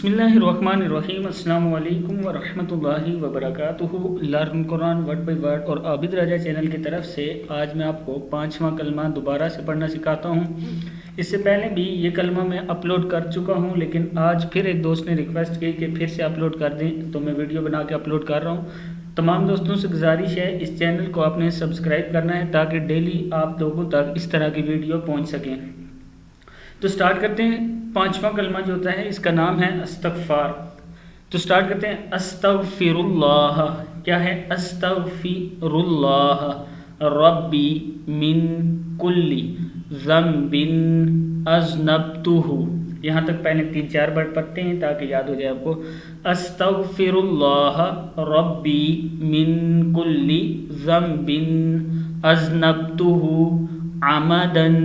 बिस्मिल्लाहिर्रहमानिर्रहीम। अस्सलामु अलैकुम वरहमतुल्लाहि वबरकातुहू। Learn Quran word by word और आबिद राजा चैनल की तरफ से आज मैं आपको 5वां कलमा दोबारा से पढ़ना सिखाता हूँ। इससे पहले भी ये कलमा मैं अपलोड कर चुका हूँ, लेकिन आज फिर एक दोस्त ने रिक्वेस्ट की कि फिर से अपलोड कर दें, तो मैं वीडियो बना के अपलोड कर रहा हूँ। तमाम दोस्तों से गुजारिश है, इस चैनल को आपने सब्सक्राइब करना है ताकि डेली आप लोगों तक इस तरह की वीडियो पहुँच सकें। तो स्टार्ट करते हैं। 5वां कलमा जो होता है इसका नाम है अस्तगफार। तो स्टार्ट करते हैं। अस्तगफिरुल्लाह। क्या है? अस्तगफिरुल्लाह रब्बी मिन कुल्ली ज़म्बिन अज़नबतुहु। यहाँ तक पहले 3-4 बार पढ़ते हैं ताकि याद हो जाए आपको। अस्तगफिरुल्लाह रब्बी मिन कुल्ली ज़म्बिन अज़नबतुहु अमदन।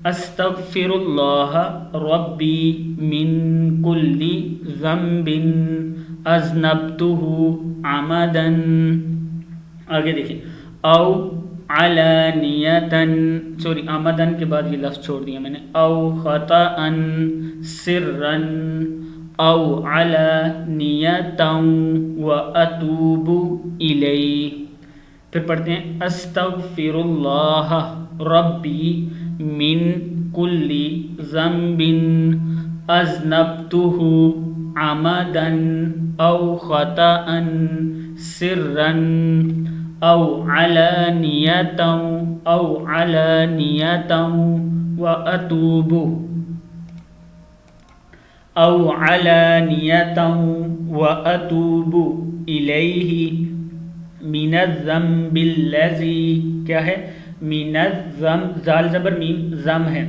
अस्तगफिरुल्लाह रब्बी मिन कुल्ली ज़म्बिन अज़नबतुहु अमदन। आगे देखिए। औ अलानियतन, सॉरी आमदन के बाद ये लफ्ज़ छोड़ दिया मैंने। औ ख़ताअन सिर्रन औ अलानियतन व अतूबु इलैहि। फिर पढ़ते हैं। अस्तगफिरुल्लाह रब्बी मिन कुल्ली ज़म्बिन अज़नबतुहु अमदन औ ख़ताअन सिर्रन औ अलानियतन व अतूबु इलैहि मिनज़्ज़म्बिल्लज़ी। क्या है? मिनज़्ज़म, ज़ाल ज़बर मीम, ज़म है।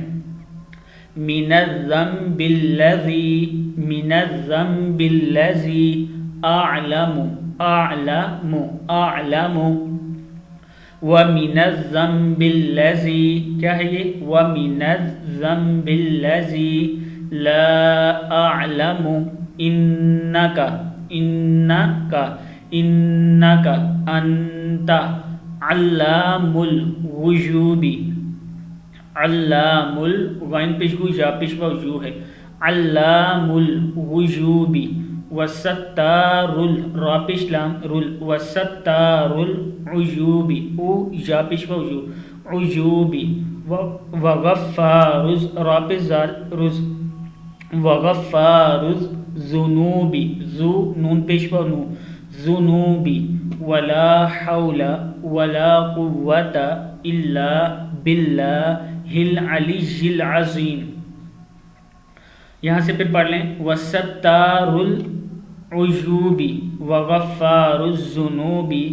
मिनज़्ज़म्बिल्लज़ी अअलमु व मिनज़्ज़म्बिल्लज़ी। क्या है ये? व मिनज़्ज़म्बिल्लज़ी ला अअलमु इन्नका अंता अल्लामुल गुयूबी। अल्लामुल वाइन पेशगु या पेशवा यू है। अल्लामुल गुयूबी वसत्तारुल रा पेशलाम रुल वसत्तारुल उयूबी उ या पेशवा यू उयूबी वगफ्फारुज रा पेशजार रुज वगफ्फारुज ज़ुनूबी जू नून पेशवा नू ज़ुनूबी वला हौला वला कुव्वता इल्ला बिल्लाहिल अलिय्यिल अज़ीम। यहाँ से फिर पढ़ लें। वसत्तारुल उयूबी वगफ्फारुज ज़ुनूबी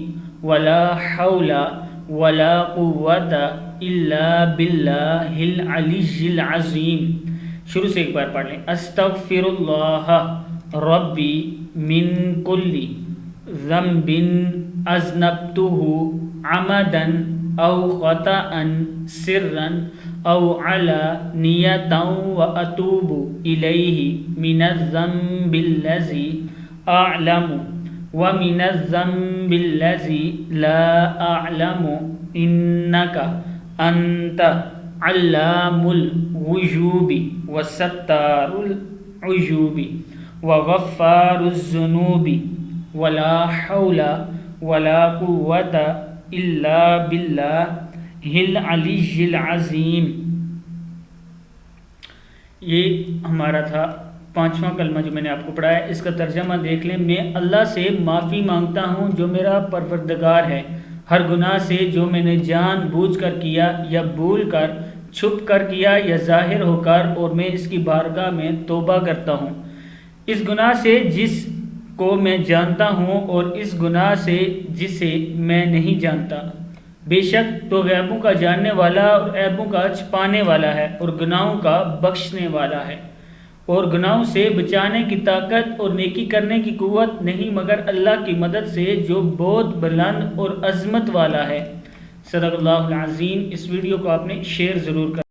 वला हौला वला कुव्वता इल्ला बिल्लाहिल अलिय्यिल अज़ीम। शुरू से एक बार पढ़ लें। अस्तगफिरुल्लाह रब्बी मिन कुल्ली ज़म्बिन अज़नबतुहु अमदन औ ख़ताअन सिर्रन औ अलानियतन व अतूबु इलैहि मिनज़्ज़म्बिल्लज़ी अअलमु व मिनज़्ज़म्बिल्लज़ी ला अअलमु इन्नका अंता अल्लामुल गुयूबी वसत्तारुल उयूबी वगफ्फारुज ज़ुनूबी वला हौला वला कुव्वता इल्ला बिल्लाहिल अलिय्यिल अज़ीम। ये हमारा था 5वां कलमा जो मैंने आपको पढ़ाया। इसका तर्जमा देख लें। मैं अल्लाह से माफ़ी मांगता हूँ जो मेरा परवरदिगार है, हर गुनाह से जो मैंने जान बूझ कर किया या भूल कर, छुप कर किया या ज़ाहिर होकर, और मैं इसकी बारगाह में तौबा करता हूँ इस गुनाह से जिस को मैं जानता हूँ और इस गुनाह से जिसे मैं नहीं जानता। बेशक तो गैबों का जानने वाला और ऐबों का छिपाने वाला है और गुनाहों का बख्शने वाला है, और गुनाहों से बचाने की ताकत और नेकी करने की कुव्वत नहीं मगर अल्लाह की मदद से जो बहुत बुलंद और अज़मत वाला है। सदक़ल्लाहुल अज़ीम। इस वीडियो को आपने शेयर ज़रूर कर